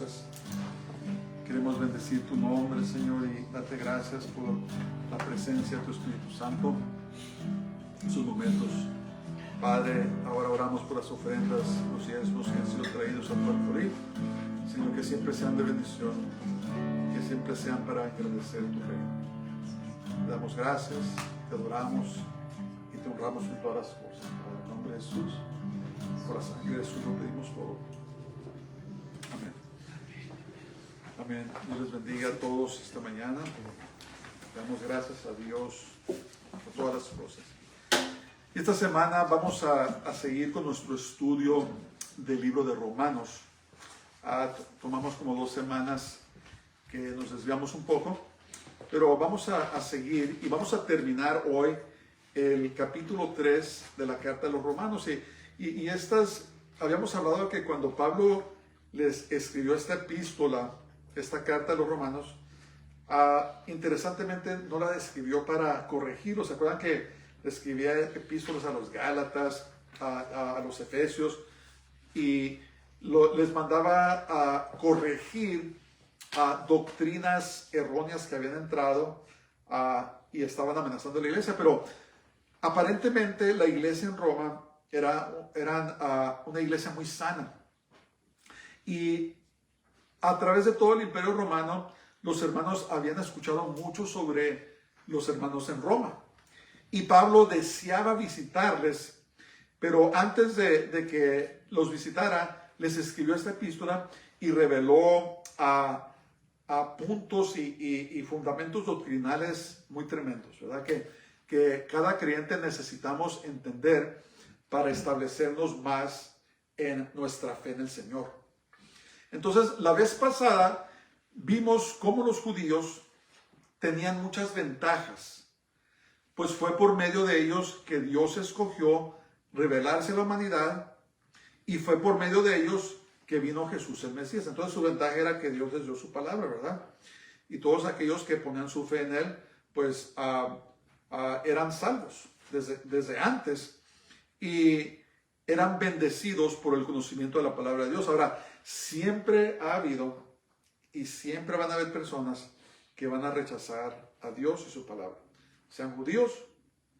cosas. Queremos bendecir tu nombre, Señor, y darte gracias por la presencia de tu Espíritu Santo en sus momentos. Padre, ahora oramos por las ofrendas, los diezmos que han sido traídos a tu altar, Señor, que siempre sean de bendición, que siempre sean para agradecer tu reino. Te damos gracias, te adoramos y te honramos en todas las cosas. En el nombre de Jesús, por la sangre de Jesús lo pedimos todo. Amén. Amén. Dios les bendiga a todos esta mañana. Damos gracias a Dios por todas las cosas. Y esta semana vamos a seguir con nuestro estudio del libro de Romanos. Tomamos como 2 semanas que nos desviamos un poco, pero vamos a seguir y vamos a terminar hoy el capítulo 3 de la carta de los Romanos. Y habíamos hablado que cuando Pablo les escribió esta epístola, esta carta de los Romanos, interesantemente no la escribió para corregirlos. ¿Se acuerdan que escribía epístolas a los Gálatas, a los Efesios, y les mandaba a corregir doctrinas erróneas que habían entrado y estaban amenazando a la iglesia? Pero aparentemente la iglesia en Roma era una iglesia muy sana. Y a través de todo el imperio romano, los hermanos habían escuchado mucho sobre los hermanos en Roma. Y Pablo deseaba visitarles, pero antes de que los visitara, les escribió esta epístola y reveló a puntos y fundamentos doctrinales muy tremendos, ¿verdad? Que cada creyente necesitamos entender para establecernos más en nuestra fe en el Señor. Entonces, la vez pasada vimos cómo los judíos tenían muchas ventajas, pues fue por medio de ellos que Dios escogió revelarse a la humanidad, y fue por medio de ellos que vino Jesús el Mesías. Entonces su ventaja era que Dios les dio su palabra, ¿verdad? Y todos aquellos que ponían su fe en Él, pues eran salvos desde antes, y eran bendecidos por el conocimiento de la palabra de Dios. Ahora, siempre ha habido y siempre van a haber personas que van a rechazar a Dios y su palabra, sean judíos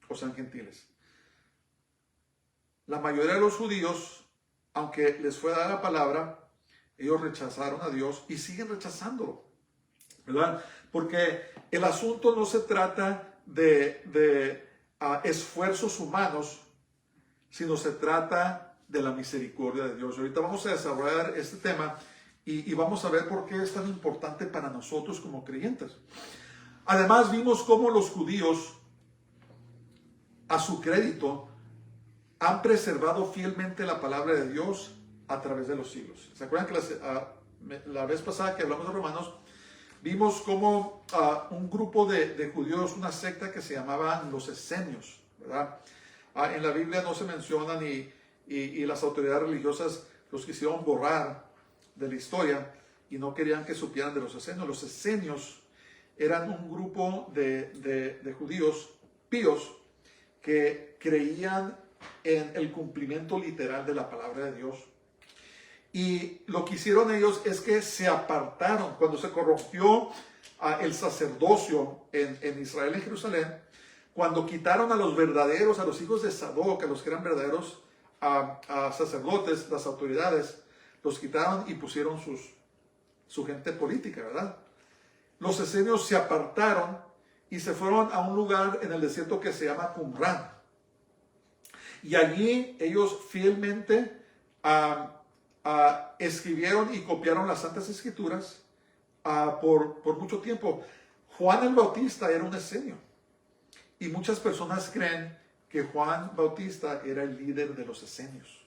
o sean gentiles. La mayoría de los judíos, aunque les fue dada la palabra, ellos rechazaron a Dios y siguen rechazándolo, ¿verdad? Porque el asunto no se trata de esfuerzos humanos, sino se trata de la misericordia de Dios. Ahorita vamos a desarrollar este tema y vamos a ver por qué es tan importante para nosotros como creyentes. Además, vimos cómo los judíos, a su crédito, han preservado fielmente la palabra de Dios a través de los siglos. ¿Se acuerdan que la vez pasada que hablamos de Romanos, vimos cómo un grupo de judíos, una secta que se llamaban los esenios, ¿verdad? En la Biblia no se mencionan y las autoridades religiosas los quisieron borrar de la historia y no querían que supieran de los esenios. Los esenios eran un grupo de judíos píos que creían en el cumplimiento literal de la palabra de Dios. Y lo que hicieron ellos es que se apartaron. Cuando se corrompió el sacerdocio en Israel, en Jerusalén, cuando quitaron a los verdaderos, a los hijos de Sadoc, a los que eran verdaderos sacerdotes, las autoridades, los quitaron y pusieron su gente política, ¿verdad? Los esenios se apartaron y se fueron a un lugar en el desierto que se llama Qumran. Y allí ellos fielmente escribieron y copiaron las Santas Escrituras por mucho tiempo. Juan el Bautista era un esenio. Y muchas personas creen que Juan Bautista era el líder de los esenios.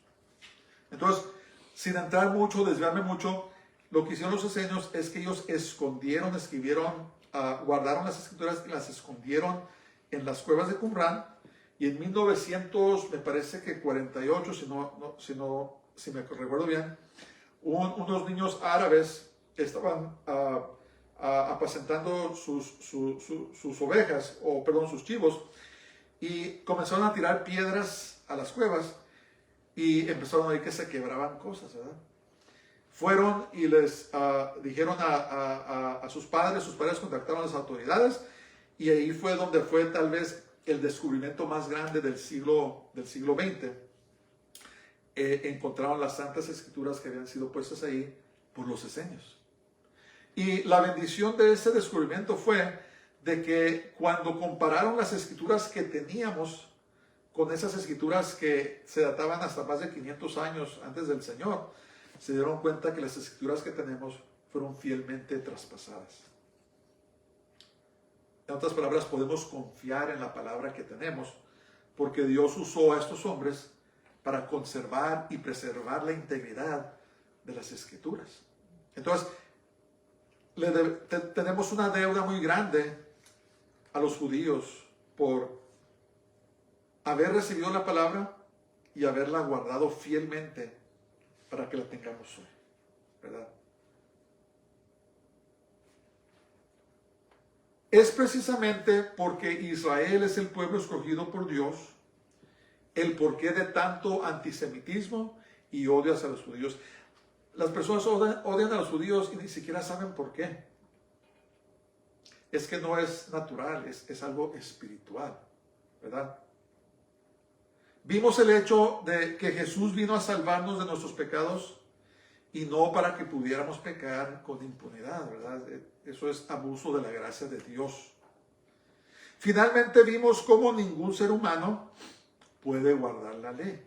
Entonces, sin entrar mucho, desviarme mucho, lo que hicieron los esenios es que ellos escondieron, guardaron las Escrituras y las escondieron en las cuevas de Qumran. Y en 1900, me parece que 48, si me recuerdo bien, unos niños árabes estaban apacentando sus ovejas, sus chivos, y comenzaron a tirar piedras a las cuevas y empezaron a ver que se quebraban cosas, ¿verdad? fueron y les dijeron a sus padres contactaron a las autoridades, y ahí fue donde fue tal vez el descubrimiento más grande del siglo XX. Encontraron las Santas Escrituras que habían sido puestas ahí por los esenios. Y la bendición de ese descubrimiento fue de que cuando compararon las escrituras que teníamos con esas escrituras que se databan hasta más de 500 años antes del Señor, se dieron cuenta que las escrituras que tenemos fueron fielmente traspasadas. En otras palabras, podemos confiar en la palabra que tenemos, porque Dios usó a estos hombres para conservar y preservar la integridad de las escrituras. Entonces, tenemos una deuda muy grande a los judíos por haber recibido la palabra y haberla guardado fielmente para que la tengamos hoy, ¿verdad? Es precisamente porque Israel es el pueblo escogido por Dios el porqué de tanto antisemitismo y odio hacia los judíos. Las personas odian a los judíos y ni siquiera saben por qué. Es que no es natural, es algo espiritual, ¿verdad? Vimos el hecho de que Jesús vino a salvarnos de nuestros pecados y no para que pudiéramos pecar con impunidad, ¿verdad? Eso es abuso de la gracia de Dios. Finalmente vimos cómo ningún ser humano puede guardar la ley,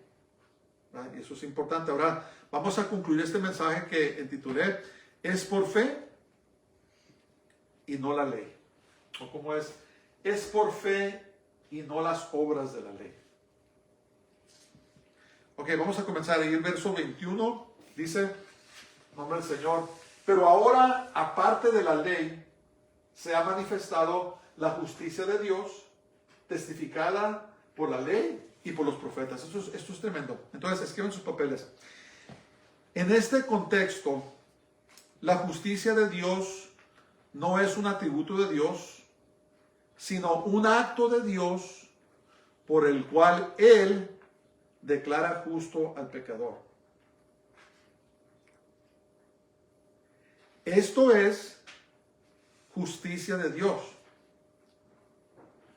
¿verdad? Y eso es importante. Ahora vamos a concluir este mensaje que intitulé "Es por fe y no la ley". ¿O cómo es? Es por fe y no las obras de la ley. Ok, vamos a comenzar ahí. El verso 21 dice, nombre del Señor: pero ahora, aparte de la ley, se ha manifestado la justicia de Dios, testificada por la ley y por los profetas. Esto es tremendo. Entonces, escriban sus papeles. En este contexto, la justicia de Dios no es un atributo de Dios, sino un acto de Dios por el cual Él declara justo al pecador. Esto es justicia de Dios.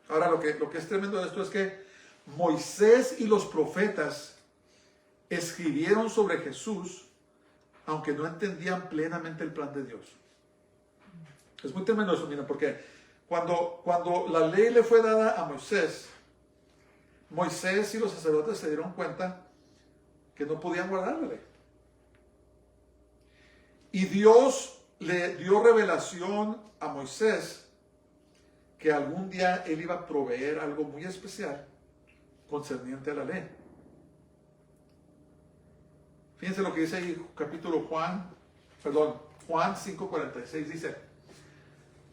Ahora, lo que es tremendo de esto es que Moisés y los profetas escribieron sobre Jesús, aunque no entendían plenamente el plan de Dios. Es muy tremendo eso, miren, porque cuando la ley le fue dada a Moisés, Moisés y los sacerdotes se dieron cuenta que no podían guardar la ley. Y Dios le dio revelación a Moisés que algún día él iba a proveer algo muy especial concerniente a la ley. Fíjense lo que dice ahí capítulo Juan 5:46 dice: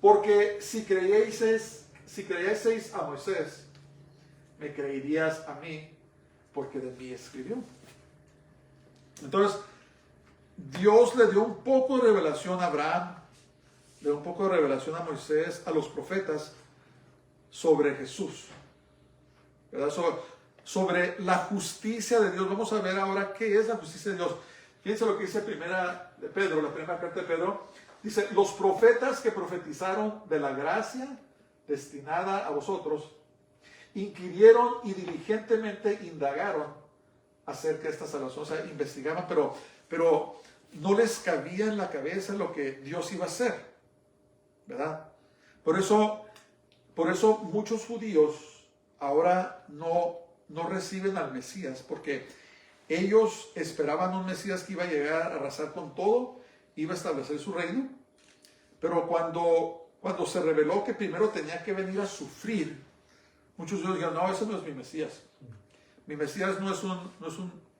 porque si creyeseis a Moisés, me creerías a mí, porque de mí escribió. Entonces, Dios le dio un poco de revelación a Abraham, le dio un poco de revelación a Moisés, a los profetas, sobre Jesús, ¿verdad? Sobre la justicia de Dios. Vamos a ver ahora qué es la justicia de Dios. Fíjense lo que dice la primera carta de Pedro. Dice: los profetas que profetizaron de la gracia destinada a vosotros, inquirieron y diligentemente indagaron acerca de esta salvación. O sea, investigaban, pero no les cabía en la cabeza lo que Dios iba a hacer, ¿verdad? Por eso muchos judíos ahora no reciben al Mesías, porque ellos esperaban un Mesías que iba a llegar a arrasar con todo, iba a establecer su reino, pero cuando se reveló que primero tenía que venir a sufrir, muchos de ellos dijeron: no, ese no es mi Mesías. Mi Mesías no es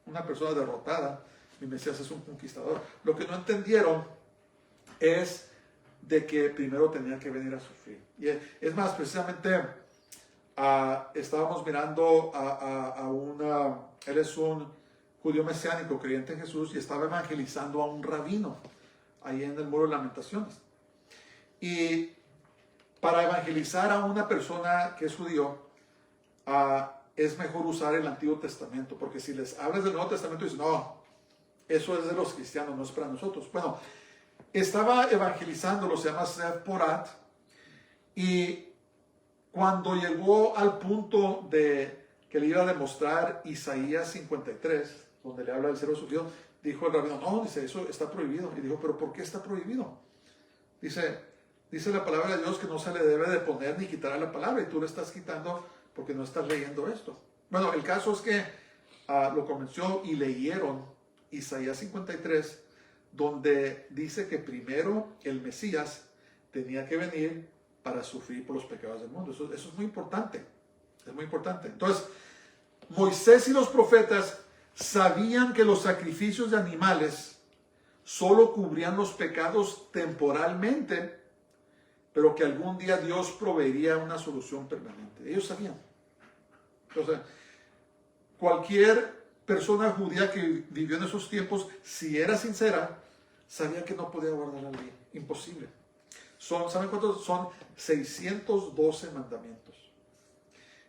una persona derrotada, mi Mesías es un conquistador. Lo que no entendieron es de que primero tenía que venir a sufrir. Y es más, precisamente estábamos mirando él es un judío mesiánico, creyente en Jesús, y estaba evangelizando a un rabino ahí en el Muro de Lamentaciones. Y para evangelizar a una persona que es judío, es mejor usar el Antiguo Testamento, porque si les hablas del Nuevo Testamento, dicen: no, Eso es de los cristianos, no es para nosotros. Bueno, estaba evangelizando, se llama Seth Porat, y cuando llegó al punto de que le iba a demostrar Isaías 53, donde le habla del celo sufrido, dijo el rabino, no, dice, eso está prohibido. Y dijo, ¿pero por qué está prohibido? Dice la palabra de Dios que no se le debe de poner ni quitar a la palabra, y tú le estás quitando porque no estás leyendo esto. Bueno, el caso es que lo convenció y leyeron Isaías 53, donde dice que primero el Mesías tenía que venir para sufrir por los pecados del mundo. Eso es muy importante, es muy importante. Entonces, Moisés y los profetas sabían que los sacrificios de animales solo cubrían los pecados temporalmente, pero que algún día Dios proveería una solución permanente. Ellos sabían. Entonces, cualquier persona judía que vivió en esos tiempos, si era sincera, sabía que no podía guardar la ley. Imposible. ¿Saben cuántos son? 612 mandamientos.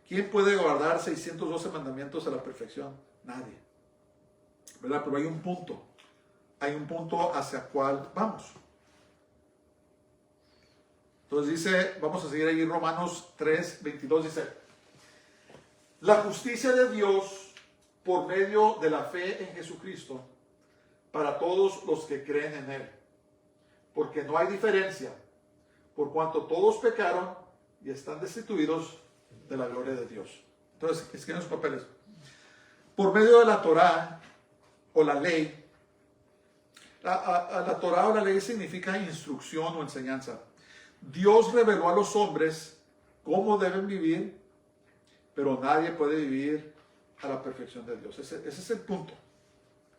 ¿Quién puede guardar 612 mandamientos a la perfección? Nadie. ¿Verdad? Pero hay un punto. Hay un punto hacia cuál vamos. Entonces dice, vamos a seguir ahí, Romanos 3, 22 dice, la justicia de Dios por medio de la fe en Jesucristo para todos los que creen en Él. Porque no hay diferencia, por cuanto todos pecaron y están destituidos de la gloria de Dios. Entonces, escriben sus papeles. Por medio de la Torá o la ley, la Torá o la ley significa instrucción o enseñanza. Dios reveló a los hombres cómo deben vivir, pero nadie puede vivir a la perfección de Dios. Ese es el punto.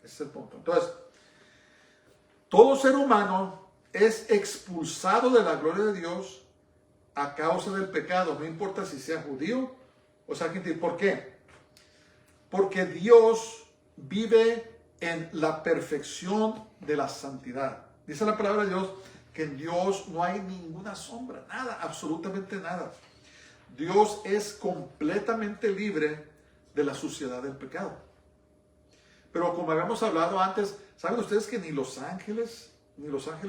Ese es el punto. Entonces, todo ser humano es expulsado de la gloria de Dios a causa del pecado. No importa si sea judío o sea gentil. ¿Por qué? Porque Dios vive en la perfección de la santidad. Dice la palabra de Dios que en Dios no hay ninguna sombra, nada, absolutamente nada. Dios es completamente libre de la suciedad del pecado. Pero como habíamos hablado antes, ¿saben ustedes que ni los ángeles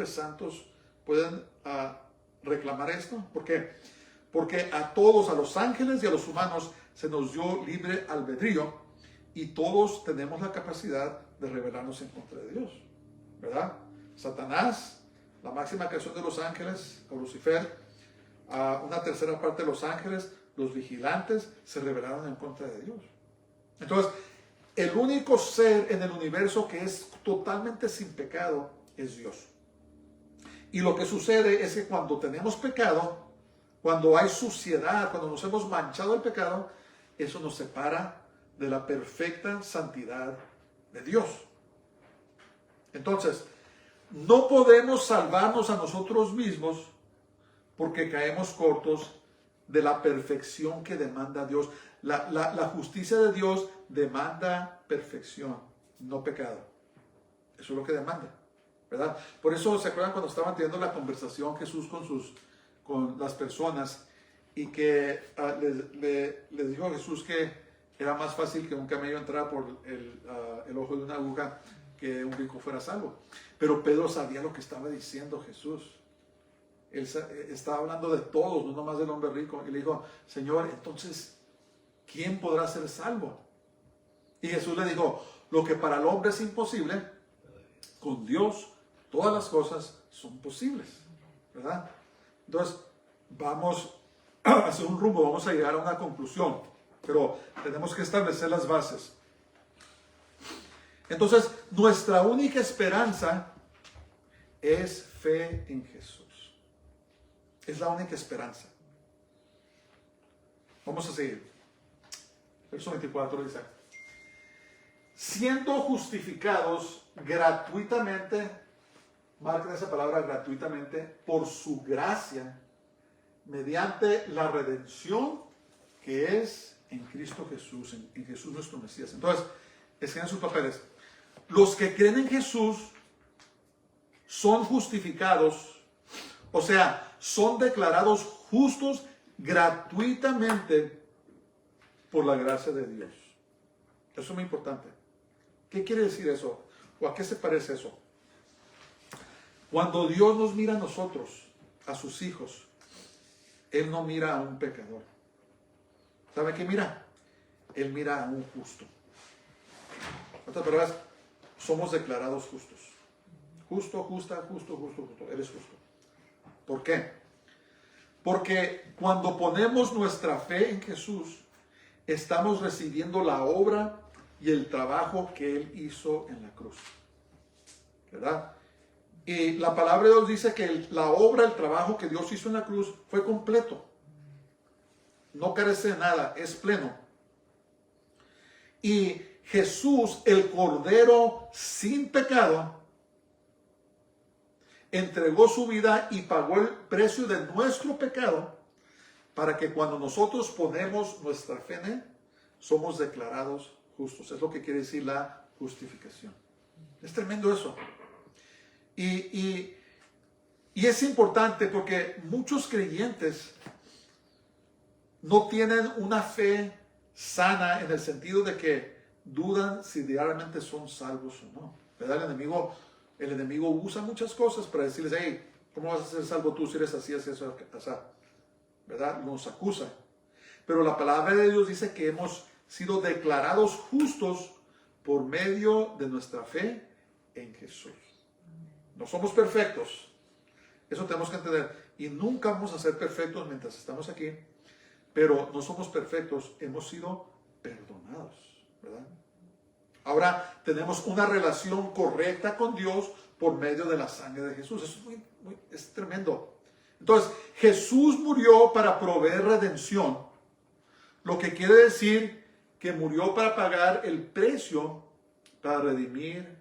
santos pueden reclamar esto? ¿Por qué? Porque a todos, a los ángeles y a los humanos, se nos dio libre albedrío y todos tenemos la capacidad de rebelarnos en contra de Dios, ¿verdad? Satanás, la máxima creación de los ángeles, o Lucifer, una tercera parte de los ángeles, los vigilantes, se rebelaron en contra de Dios. Entonces, el único ser en el universo que es totalmente sin pecado es Dios. Y lo que sucede es que cuando tenemos pecado, cuando hay suciedad, cuando nos hemos manchado el pecado, eso nos separa de la perfecta santidad de Dios. Entonces, no podemos salvarnos a nosotros mismos porque caemos cortos de la perfección que demanda Dios. La justicia de Dios demanda perfección, no pecado. Eso es lo que demanda, ¿verdad? Por eso, ¿se acuerdan cuando estaban teniendo la conversación Jesús con las personas y que les dijo a Jesús que era más fácil que un camello entrara por el ojo de una aguja que un rico fuera salvo? Pero Pedro sabía lo que estaba diciendo Jesús. Él estaba hablando de todos, no nomás del hombre rico. Y le dijo, Señor, entonces, ¿quién podrá ser salvo? Y Jesús le dijo, lo que para el hombre es imposible, con Dios todas las cosas son posibles, ¿verdad? Entonces, vamos a hacer un rumbo, vamos a llegar a una conclusión, pero tenemos que establecer las bases. Entonces, nuestra única esperanza es fe en Jesús. Es la única esperanza. Vamos a seguir. Verso 24 dice, siendo justificados gratuitamente, marquen esa palabra gratuitamente, por su gracia, mediante la redención que es en Cristo Jesús, en Jesús nuestro Mesías. Entonces, escriban sus papeles. Los que creen en Jesús son justificados, o sea, son declarados justos gratuitamente por la gracia de Dios. Eso es muy importante. ¿Qué quiere decir eso? ¿O a qué se parece eso? Cuando Dios nos mira a nosotros, a sus hijos, Él no mira a un pecador. ¿Sabe qué mira? Él mira a un justo. En otras palabras, somos declarados justos. Justo, justa, justo, justo, justo. Eres justo. ¿Por qué? Porque cuando ponemos nuestra fe en Jesús, estamos recibiendo la obra y el trabajo que Él hizo en la cruz. ¿Verdad? Y la palabra de Dios dice que la obra, el trabajo que Dios hizo en la cruz fue completo. No carece de nada, es pleno. Y Jesús, el Cordero sin pecado, entregó su vida y pagó el precio de nuestro pecado para que cuando nosotros ponemos nuestra fe en Él, somos declarados justos. Es lo que quiere decir la justificación. Es tremendo eso. Y es importante porque muchos creyentes no tienen una fe sana en el sentido de que dudan si realmente son salvos o no. ¿Verdad? El enemigo usa muchas cosas para decirles, hey, ¿cómo vas a ser salvo tú si eres así, así, así, así? ¿Verdad? Nos acusa. Pero la palabra de Dios dice que hemos sido declarados justos por medio de nuestra fe en Jesús. No somos perfectos. Eso tenemos que entender. Y nunca vamos a ser perfectos mientras estamos aquí. Pero no somos perfectos. Hemos sido perdonados. ¿Verdad? Ahora tenemos una relación correcta con Dios por medio de la sangre de Jesús. Eso es tremendo. Entonces, Jesús murió para proveer redención. Lo que quiere decir que murió para pagar el precio para redimir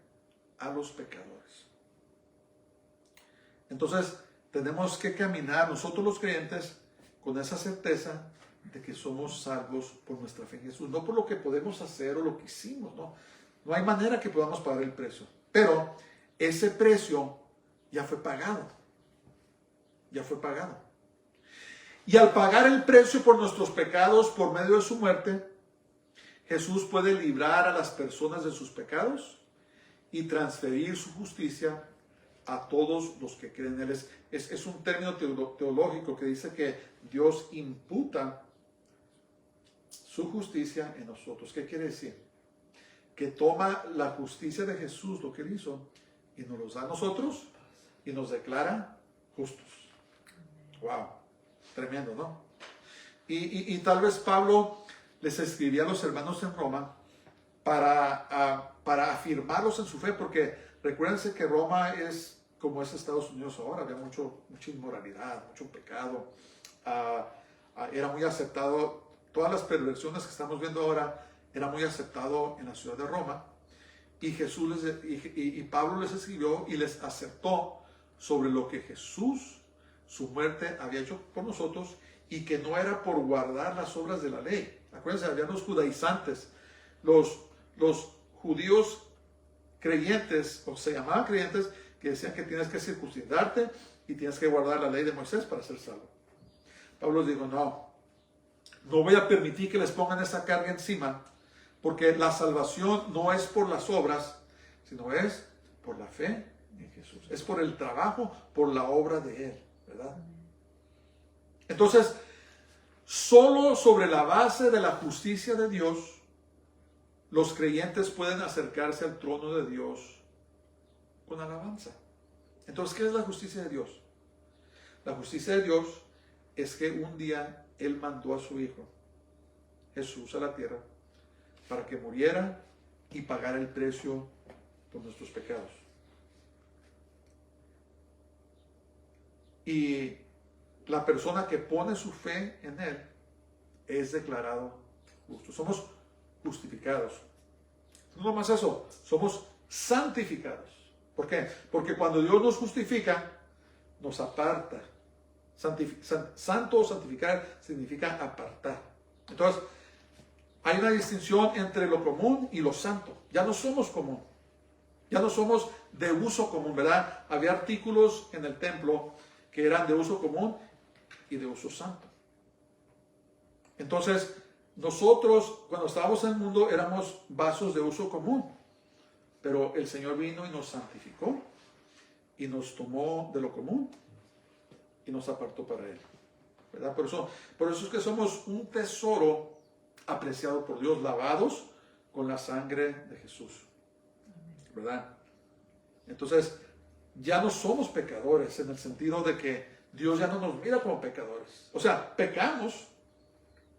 a los pecadores. Entonces, tenemos que caminar nosotros los creyentes con esa certeza de que somos salvos por nuestra fe en Jesús. No por lo que podemos hacer o lo que hicimos, no. No hay manera que podamos pagar el precio. Pero ese precio ya fue pagado. Ya fue pagado. Y al pagar el precio por nuestros pecados por medio de su muerte, Jesús puede librar a las personas de sus pecados y transferir su justicia a todos los que creen en Él. Es un término teológico que dice que Dios imputa su justicia en nosotros. ¿Qué quiere decir? Que toma la justicia de Jesús, lo que Él hizo, y nos los da a nosotros y nos declara justos. Wow, tremendo, ¿no? Y tal vez Pablo les escribía a los hermanos en Roma para afirmarlos en su fe, porque recuérdense que Roma es como es Estados Unidos ahora, había mucha inmoralidad, mucho pecado, era muy aceptado, todas las perversiones que estamos viendo ahora, era muy aceptado en la ciudad de Roma, y Pablo les escribió y les aceptó sobre lo que Jesús, su muerte, había hecho por nosotros, y que no era por guardar las obras de la ley. Acuérdense, había los judaizantes, los judíos creyentes, o se llamaban creyentes, que decían que tienes que circuncidarte y tienes que guardar la ley de Moisés para ser salvo. Pablo dijo, no voy a permitir que les pongan esa carga encima, porque la salvación no es por las obras, sino es por la fe en Jesús. Es por el trabajo, por la obra de Él, ¿verdad? Entonces, solo sobre la base de la justicia de Dios, los creyentes pueden acercarse al trono de Dios con alabanza. Entonces, ¿qué es la justicia de Dios? La justicia de Dios es que un día Él mandó a su Hijo, Jesús, a la tierra, para que muriera y pagara el precio por nuestros pecados. Y la persona que pone su fe en Él es declarado justo. Somos justificados. No nomás eso, somos santificados. ¿Por qué? Porque cuando Dios nos justifica, nos aparta. Santo o santificar significa apartar. Entonces, hay una distinción entre lo común y lo santo. Ya no somos común. Ya no somos de uso común, ¿verdad? Había artículos en el templo que eran de uso común y de uso santo. Entonces, nosotros, cuando estábamos en el mundo, éramos vasos de uso común. pero el Señor vino y nos santificó y nos tomó de lo común y nos apartó para Él, ¿verdad? Por eso es que somos un tesoro apreciado por Dios, lavados con la sangre de Jesús, ¿verdad? Entonces, ya no somos pecadores en el sentido de que Dios ya no nos mira como pecadores. O sea, pecamos,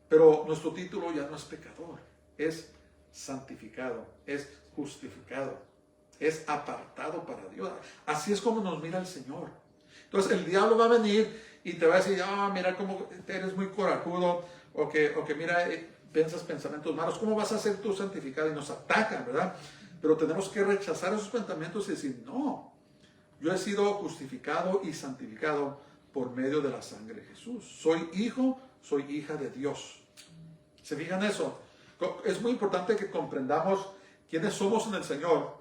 pero nuestro título ya no es pecador, es santificado, es justificado, es apartado para Dios. Así es como nos mira el Señor. Entonces el diablo va a venir y te va a decir, mira cómo eres muy corajudo, o que mira, piensas pensamientos malos, ¿cómo vas a ser tú santificado? Y nos atacan, ¿verdad? Pero tenemos que rechazar esos pensamientos y decir, no, yo he sido justificado y santificado por medio de la sangre de Jesús. Soy hijo, soy hija de Dios. ¿Se fijan eso? Es muy importante que comprendamos quiénes somos en el Señor,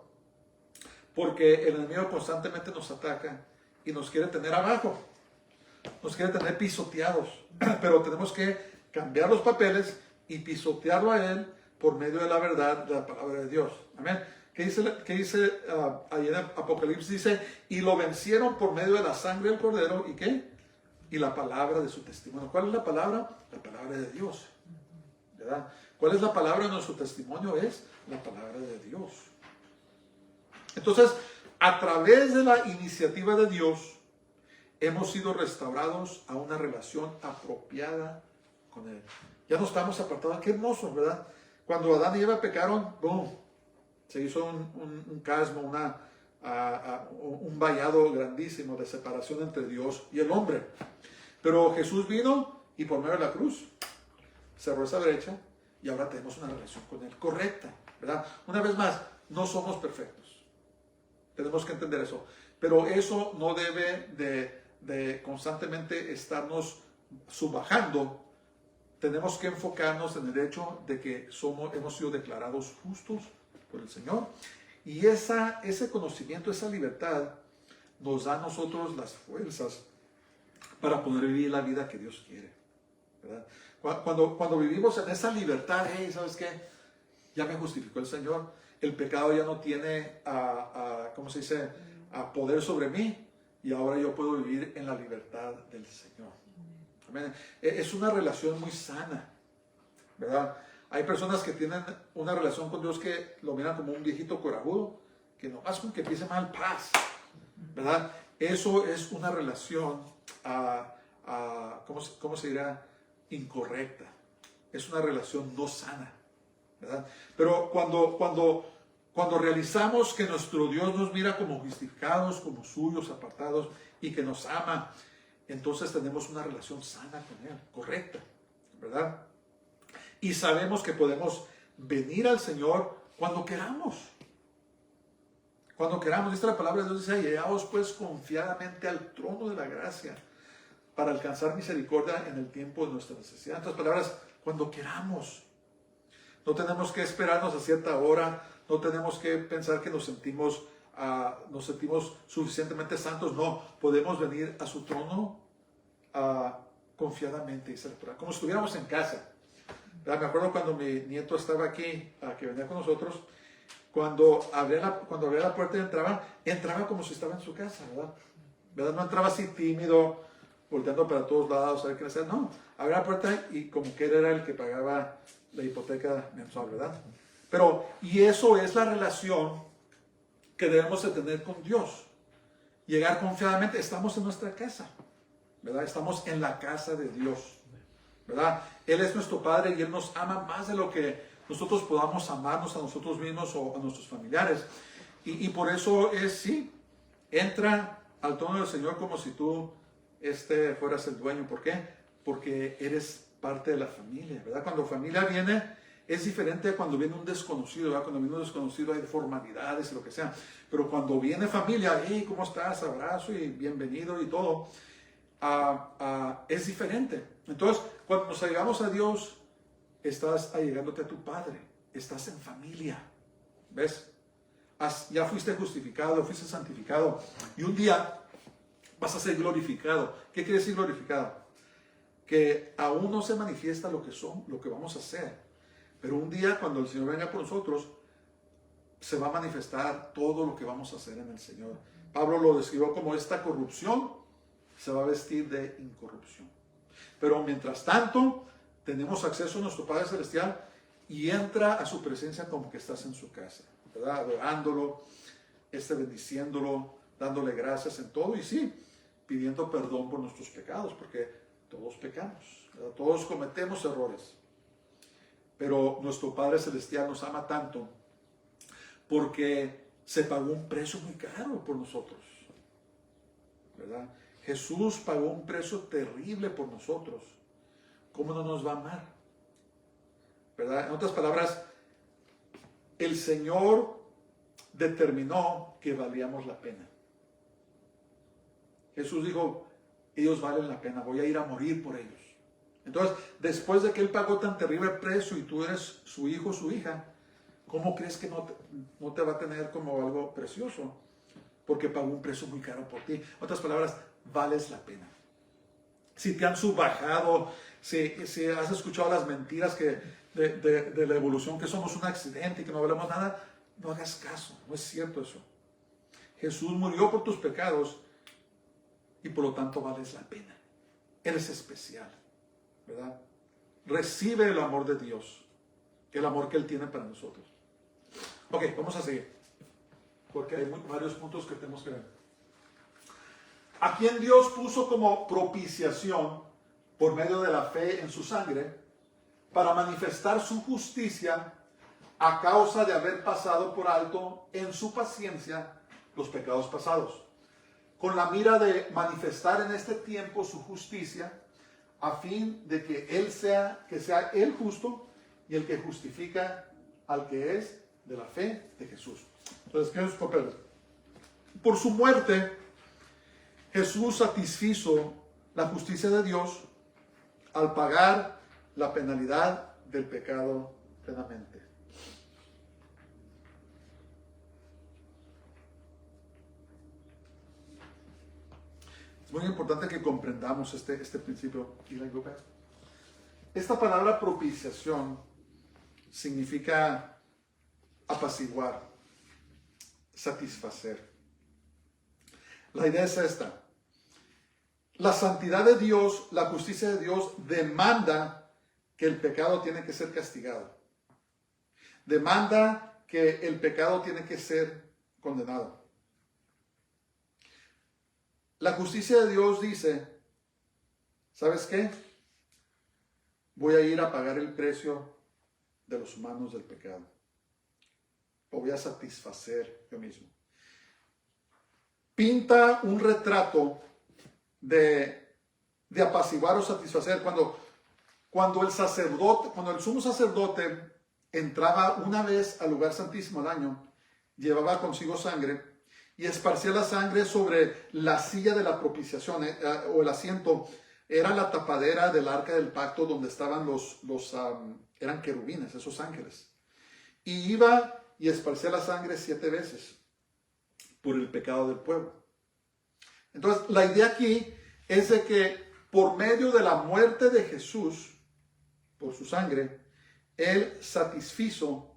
porque el enemigo constantemente nos ataca y nos quiere tener abajo, nos quiere tener pisoteados, pero tenemos que cambiar los papeles y pisotearlo a Él por medio de la verdad de la palabra de Dios. Amén. ¿Qué dice ahí en Apocalipsis? Dice, y lo vencieron por medio de la sangre del Cordero, ¿y qué? Y la palabra de su testimonio. ¿Cuál es la palabra? La palabra de Dios, ¿verdad? ¿Cuál es la palabra de nuestro testimonio? Es la palabra de Dios. Entonces, a través de la iniciativa de Dios, hemos sido restaurados a una relación apropiada con Él. Ya no estamos apartados. Qué hermoso, ¿verdad? Cuando Adán y Eva pecaron, ¡boom!, se hizo un casmo, un vallado grandísimo de separación entre Dios y el hombre. Pero Jesús vino y por medio de la cruz cerró esa brecha y ahora tenemos una relación con Él correcta, ¿verdad? Una vez más, no somos perfectos. Tenemos que entender eso. Pero eso no debe de constantemente estarnos subajando. Tenemos que enfocarnos en el hecho de que hemos sido declarados justos por el Señor. Y ese conocimiento, esa libertad, nos da a nosotros las fuerzas para poder vivir la vida que Dios quiere, ¿verdad? Cuando vivimos en esa libertad, hey, ¿sabes qué? Ya me justificó el Señor. El pecado ya no tiene, ¿cómo se dice?, a poder sobre mí. Y ahora yo puedo vivir en la libertad del Señor. Amén. Es una relación muy sana, ¿verdad? Hay personas que tienen una relación con Dios que lo miran como un viejito corajudo, que nomás con que empiece mal paz, ¿verdad? Eso es una relación, ¿cómo se dirá? Incorrecta. Es una relación no sana, ¿verdad? Pero cuando realizamos que nuestro Dios nos mira como justificados, como suyos, apartados, y que nos ama, entonces tenemos una relación sana con Él, correcta, ¿verdad? Y sabemos que podemos venir al Señor cuando queramos. Cuando queramos. Dice la palabra de Dios, dice, llegaos pues confiadamente al trono de la gracia para alcanzar misericordia en el tiempo de nuestra necesidad. En otras palabras, cuando queramos. No tenemos que esperarnos a cierta hora. No tenemos que pensar que nos sentimos suficientemente santos. No, podemos venir a su trono confiadamente, como si estuviéramos en casa. Me acuerdo cuando mi nieto estaba aquí, que venía con nosotros, cuando abría la puerta y entraba como si estaba en su casa, ¿verdad? No entraba así tímido, volteando para todos lados, a ver qué hacer. No, abría la puerta y como que él era el que pagaba la hipoteca mensual, ¿verdad? Y eso es la relación que debemos de tener con Dios. Llegar confiadamente, estamos en nuestra casa, ¿verdad? Estamos en la casa de Dios, ¿verdad? Él es nuestro Padre y Él nos ama más de lo que nosotros podamos amarnos a nosotros mismos o a nuestros familiares. Y por eso entra al trono del Señor como si tú fueras el dueño. ¿Por qué? Porque eres parte de la familia, ¿verdad? Cuando familia viene, es diferente a cuando viene un desconocido, ¿verdad? Cuando viene un desconocido hay formalidades y lo que sea. Pero cuando viene familia, hey, ¿cómo estás? Abrazo y bienvenido y todo. Es diferente. Entonces, cuando nos allegamos a Dios, estás allegándote a tu Padre, estás en familia, ¿ves? Ya fuiste justificado, fuiste santificado, y un día vas a ser glorificado. ¿Qué quiere decir glorificado? Que aún no se manifiesta lo que vamos a hacer, pero un día cuando el Señor venga por nosotros, se va a manifestar todo lo que vamos a hacer en el Señor. Pablo lo describió como esta corrupción se va a vestir de incorrupción. Pero mientras tanto, tenemos acceso a nuestro Padre Celestial y entra a su presencia como que estás en su casa, ¿verdad? Adorándolo, bendiciéndolo, dándole gracias en todo y sí, pidiendo perdón por nuestros pecados, porque todos pecamos, ¿verdad? Todos cometemos errores. Pero nuestro Padre Celestial nos ama tanto porque se pagó un precio muy caro por nosotros, ¿verdad? Jesús pagó un precio terrible por nosotros. ¿Cómo no nos va a amar? ¿Verdad? En otras palabras, el Señor determinó que valíamos la pena. Jesús dijo, ellos valen la pena, voy a ir a morir por ellos. Entonces, después de que Él pagó tan terrible precio y tú eres su hijo, su hija, ¿cómo crees que no te va a tener como algo precioso? Porque pagó un precio muy caro por ti. En otras palabras, vales la pena. Si te han subajado, si has escuchado las mentiras de la evolución, que somos un accidente y que no valemos nada, no hagas caso, no es cierto eso. Jesús murió por tus pecados y por lo tanto vales la pena. Eres especial, ¿verdad? Recibe el amor de Dios, el amor que Él tiene para nosotros. Ok, vamos a seguir, porque hay varios puntos que tenemos que ver. A quien Dios puso como propiciación por medio de la fe en su sangre, para manifestar su justicia a causa de haber pasado por alto en su paciencia los pecados pasados, con la mira de manifestar en este tiempo su justicia, a fin de que sea Él justo y el que justifica al que es de la fe de Jesús. Entonces, ¿qué es sus papeles? Por su muerte, Jesús satisfizo la justicia de Dios al pagar la penalidad del pecado plenamente. Es muy importante que comprendamos este principio. Esta palabra propiciación significa apaciguar, satisfacer. La idea es esta. La santidad de Dios, la justicia de Dios demanda que el pecado tiene que ser castigado. Demanda que el pecado tiene que ser condenado. La justicia de Dios dice, ¿sabes qué? Voy a ir a pagar el precio de los humanos del pecado. Lo voy a satisfacer yo mismo. Pinta un retrato de apaciguar o satisfacer. Cuando el sumo sacerdote entraba una vez al lugar santísimo al año, llevaba consigo sangre y esparcía la sangre sobre la silla de la propiciación o el asiento. Era la tapadera del arca del pacto donde estaban eran querubines, esos ángeles. Y iba y esparcía la sangre 7 veces por el pecado del pueblo. Entonces, la idea aquí es de que por medio de la muerte de Jesús, por su sangre, Él satisfizo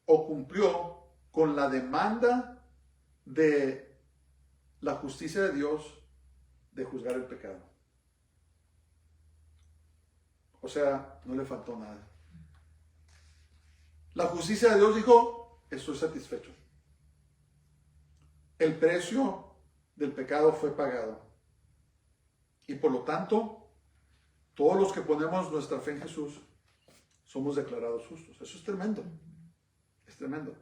o cumplió con la demanda de la justicia de Dios de juzgar el pecado. O sea, no le faltó nada. La justicia de Dios dijo, estoy satisfecho. El precio del pecado fue pagado. Y por lo tanto, todos los que ponemos nuestra fe en Jesús somos declarados justos. Eso es tremendo. Es tremendo.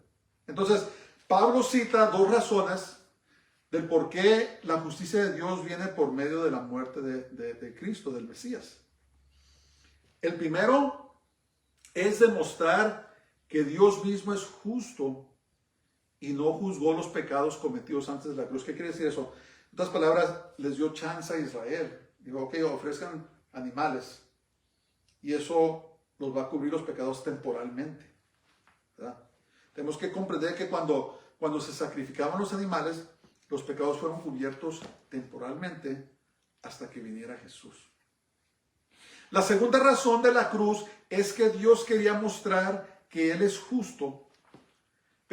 Entonces, Pablo cita 2 razones del por qué la justicia de Dios viene por medio de la muerte de Cristo, del Mesías. El primero es demostrar que Dios mismo es justo y no juzgó los pecados cometidos antes de la cruz. ¿Qué quiere decir eso? En otras palabras, les dio chance a Israel. Dijo, ok, ofrezcan animales y eso los va a cubrir los pecados temporalmente, ¿verdad? Tenemos que comprender que cuando se sacrificaban los animales, los pecados fueron cubiertos temporalmente hasta que viniera Jesús. La segunda razón de la cruz es que Dios quería mostrar que Él es justo,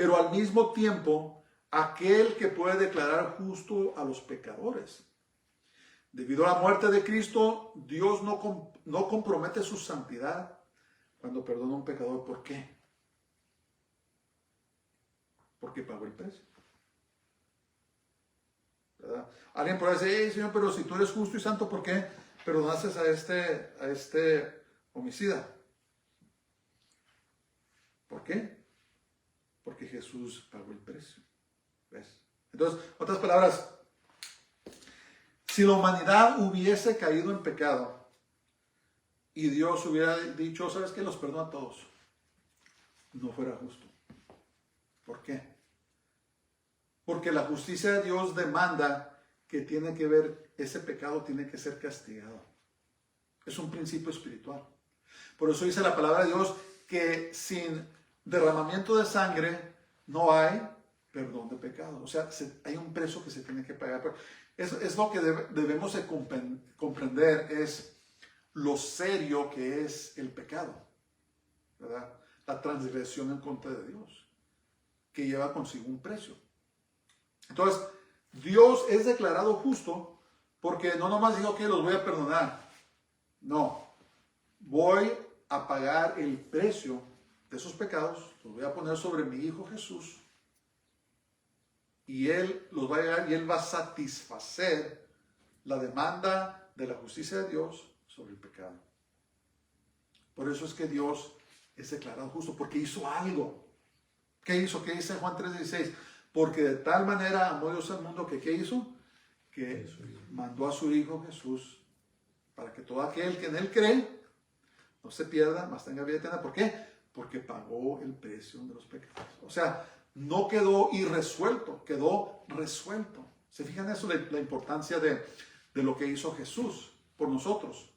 pero al mismo tiempo aquel que puede declarar justo a los pecadores. Debido a la muerte de Cristo, Dios no compromete su santidad cuando perdona a un pecador. ¿Por qué? Porque pagó el precio. ¿Verdad? Alguien puede decir, hey, Señor, pero si tú eres justo y santo, ¿por qué perdonaste a este homicida? ¿Por qué? Porque Jesús pagó el precio. ¿Ves? Entonces, otras palabras, si la humanidad hubiese caído en pecado y Dios hubiera dicho, ¿sabes qué? Los perdono a todos, no fuera justo. ¿Por qué? Porque la justicia de Dios demanda que tiene que ver, ese pecado tiene que ser castigado. Es un principio espiritual. Por eso dice la palabra de Dios que sin derramamiento de sangre no hay perdón de pecado. O sea, hay un precio que se tiene que pagar. Es lo que debemos de comprender, es lo serio que es el pecado, ¿verdad? La transgresión en contra de Dios, que lleva consigo un precio. Entonces, Dios es declarado justo porque no nomás dijo que los voy a perdonar. No, voy a pagar el precio de esos pecados, los voy a poner sobre mi Hijo Jesús y Él los va a llegar y Él va a satisfacer la demanda de la justicia de Dios sobre el pecado. Por eso es que Dios es declarado justo, porque hizo algo. ¿Qué hizo? ¿Qué dice Juan 3:16? Porque de tal manera amó Dios al mundo que ¿qué hizo? Que mandó a su Hijo Jesús para que todo aquel que en Él cree no se pierda, mas tenga vida eterna. ¿Por qué? Porque pagó el precio de los pecados. O sea, no quedó irresuelto, quedó resuelto. ¿Se fijan eso? La importancia de lo que hizo Jesús por nosotros.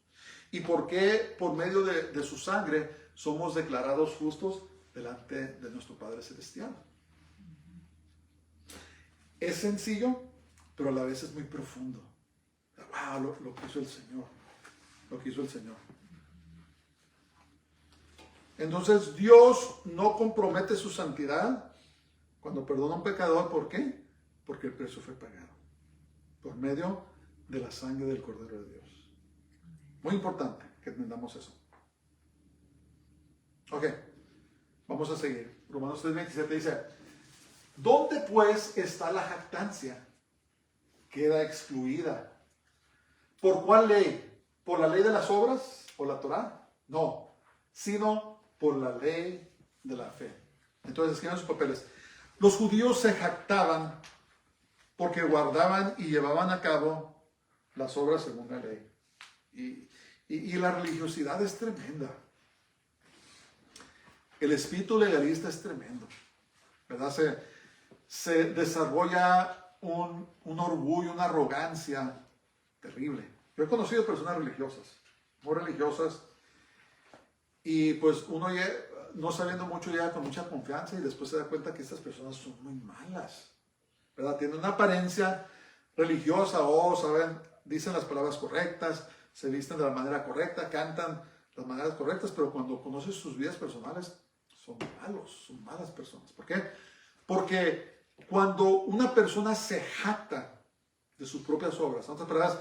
¿Y por qué por medio de su sangre somos declarados justos delante de nuestro Padre Celestial? Es sencillo, pero a la vez es muy profundo. Wow, lo que hizo el Señor. Lo que hizo el Señor. Entonces Dios no compromete su santidad cuando perdona a un pecador. ¿Por qué? Porque el precio fue pagado por medio de la sangre del Cordero de Dios. Muy importante que entendamos eso. Ok, vamos a seguir. Romanos 3:27 dice: ¿dónde pues está la jactancia? Queda excluida. ¿Por cuál ley? ¿Por la ley de las obras? ¿Por la Torá? No, sino por la ley de la fe. Entonces escriban sus papeles. Los judíos se jactaban porque guardaban y llevaban a cabo las obras según la ley. Y la religiosidad es tremenda. El espíritu legalista es tremendo, ¿verdad? Se desarrolla un orgullo, una arrogancia terrible. Yo he conocido personas religiosas, muy religiosas, y pues uno ya, no sabiendo mucho, llega con mucha confianza y después se da cuenta que estas personas son muy malas, ¿verdad? Tienen una apariencia religiosa, saben, dicen las palabras correctas, se visten de la manera correcta, cantan las maneras correctas, pero cuando conoces sus vidas personales, son malos, son malas personas. ¿Por qué? Porque cuando una persona se jacta de sus propias obras, en otras palabras,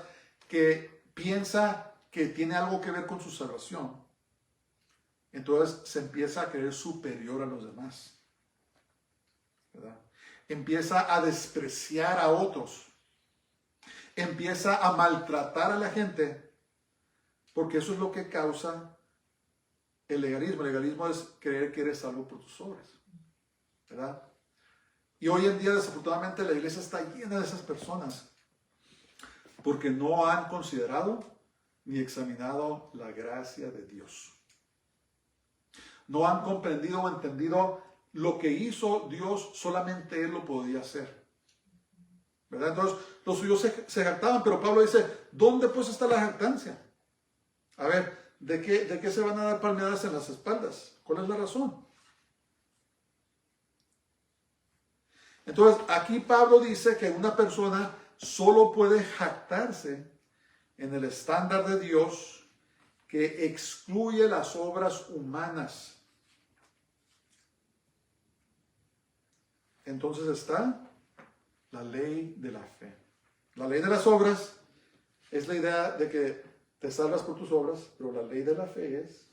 que piensa que tiene algo que ver con su salvación, entonces se empieza a creer superior a los demás, ¿verdad? Empieza a despreciar a otros, empieza a maltratar a la gente, porque eso es lo que causa el legalismo. El legalismo es creer que eres salvo por tus obras, ¿verdad? Y hoy en día, desafortunadamente, la iglesia está llena de esas personas porque no han considerado ni examinado la gracia de Dios. No han comprendido o entendido lo que hizo Dios, solamente Él lo podía hacer, ¿verdad? Entonces, los suyos se jactaban, pero Pablo dice, ¿dónde pues está la jactancia? A ver, ¿de qué se van a dar palmeadas en las espaldas? ¿Cuál es la razón? Entonces, aquí Pablo dice que una persona solo puede jactarse en el estándar de Dios que excluye las obras humanas. entonces está la ley de la fe. La ley de las obras es la idea de que te salvas por tus obras, pero la ley de la fe es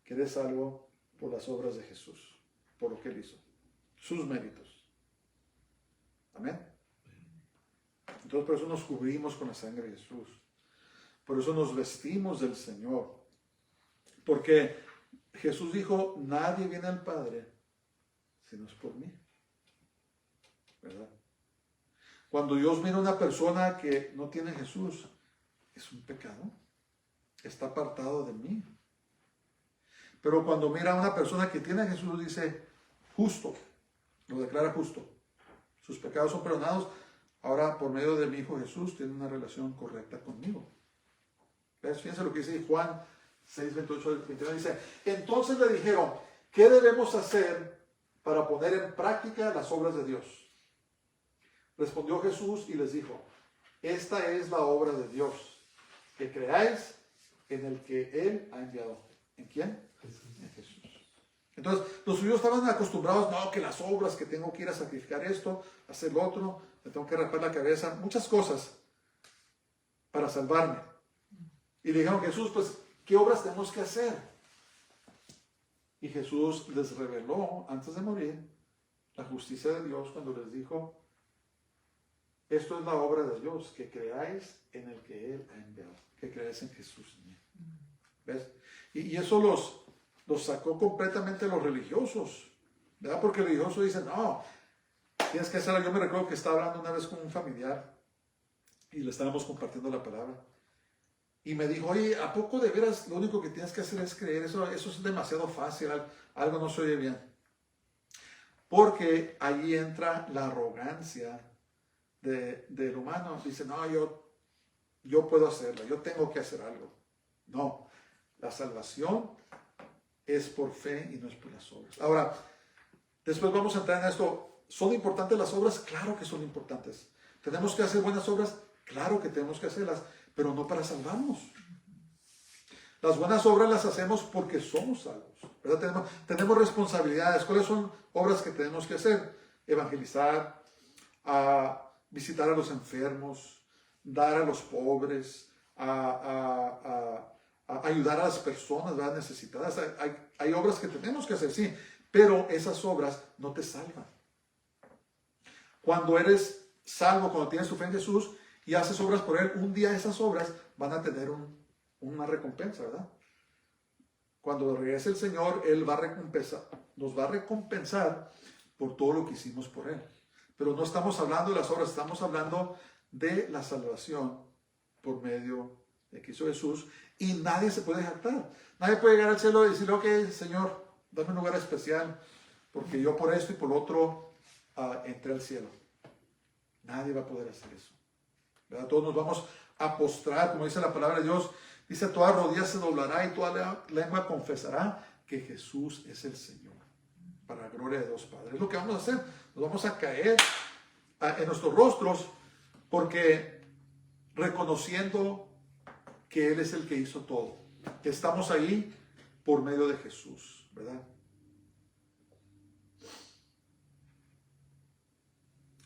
que eres salvo por las obras de Jesús, por lo que Él hizo, sus méritos. Amén. Entonces por eso nos cubrimos con la sangre de Jesús. Por eso nos vestimos del Señor. Porque Jesús dijo, nadie viene al Padre si no es por mí. ¿Verdad? Cuando Dios mira a una persona que no tiene a Jesús, es un pecado. Está apartado de mí. Pero cuando mira a una persona que tiene a Jesús, dice, justo. Lo declara justo. Sus pecados son perdonados. Ahora, por medio de mi Hijo Jesús, tiene una relación correcta conmigo. ¿Ves? Fíjense lo que dice Juan 6, 28, 29. Dice, entonces le dijeron, ¿qué debemos hacer para poner en práctica las obras de Dios? Respondió Jesús y les dijo, esta es la obra de Dios, que creáis en el que Él ha enviado. ¿En quién? Jesús. En Jesús. Entonces, los judíos estaban acostumbrados, no, que las obras, que tengo que ir a sacrificar esto, hacer lo otro, me tengo que rapar la cabeza, muchas cosas para salvarme. Y le dijeron, Jesús, pues, ¿qué obras tenemos que hacer? Y Jesús les reveló, antes de morir, la justicia de Dios cuando les dijo, esto es la obra de Dios, que creáis en el que Él ha enviado, que creáis en Jesús. ¿Ves? Y eso los sacó completamente los religiosos, ¿verdad? Porque los religiosos dicen, no, tienes que hacerlo. Yo me recuerdo que estaba hablando una vez con un familiar y le estábamos compartiendo la palabra. Y me dijo, oye, ¿a poco de veras lo único que tienes que hacer es creer? Eso es demasiado fácil, algo no se oye bien. Porque allí entra la arrogancia del humano. Dice, no, yo puedo hacerlo, yo tengo que hacer algo. No, la salvación es por fe y no es por las obras. Ahora, después vamos a entrar en esto. ¿Son importantes las obras? Claro que son importantes. ¿Tenemos que hacer buenas obras? Claro que tenemos que hacerlas, pero no para salvarnos. Las buenas obras las hacemos porque somos salvos, ¿verdad? Tenemos responsabilidades. ¿Cuáles son obras que tenemos que hacer? Evangelizar, visitar a los enfermos, dar a los pobres, ayudar a las personas, ¿verdad?, necesitadas. Hay obras que tenemos que hacer, sí, pero esas obras no te salvan. Cuando eres salvo, cuando tienes tu fe en Jesús y haces obras por Él, un día esas obras van a tener una recompensa, ¿verdad? Cuando regrese el Señor, Él nos va a recompensar por todo lo que hicimos por Él. Pero no estamos hablando de las obras, estamos hablando de la salvación por medio de Cristo Jesús. Y nadie se puede jactar. Nadie puede llegar al cielo y decirle, ok, Señor, dame un lugar especial, porque yo por esto y por lo otro entré al cielo. Nadie va a poder hacer eso, ¿verdad? Todos nos vamos a postrar, como dice la palabra de Dios. Dice, toda rodilla se doblará y toda lengua confesará que Jesús es el Señor, para gloria de Dios Padre. Es lo que vamos a hacer. Nos vamos a caer en nuestros rostros, porque reconociendo que Él es el que hizo todo, que estamos ahí por medio de Jesús, ¿verdad?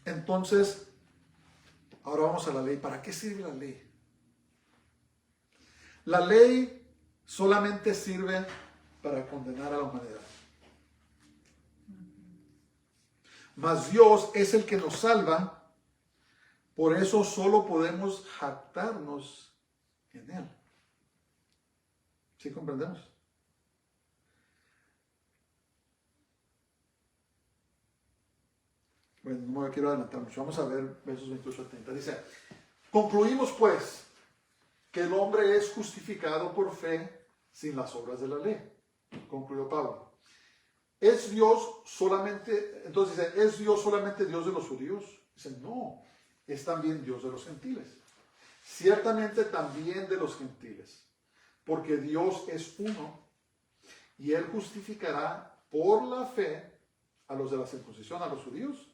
Entonces, ahora vamos a la ley. ¿Para qué sirve la ley? La ley solamente sirve para condenar a la humanidad. Mas Dios es el que nos salva, por eso solo podemos jactarnos en Él. ¿Sí comprendemos? Bueno, no me quiero adelantar mucho. Vamos a ver versos 28 al 30. Dice, concluimos pues que el hombre es justificado por fe sin las obras de la ley. Concluyó Pablo. ¿Es Dios solamente, entonces dice, ¿es Dios solamente Dios de los judíos? Dice, no, es también Dios de los gentiles. Ciertamente también de los gentiles, porque Dios es uno y Él justificará por la fe a los de la circuncisión, a los judíos,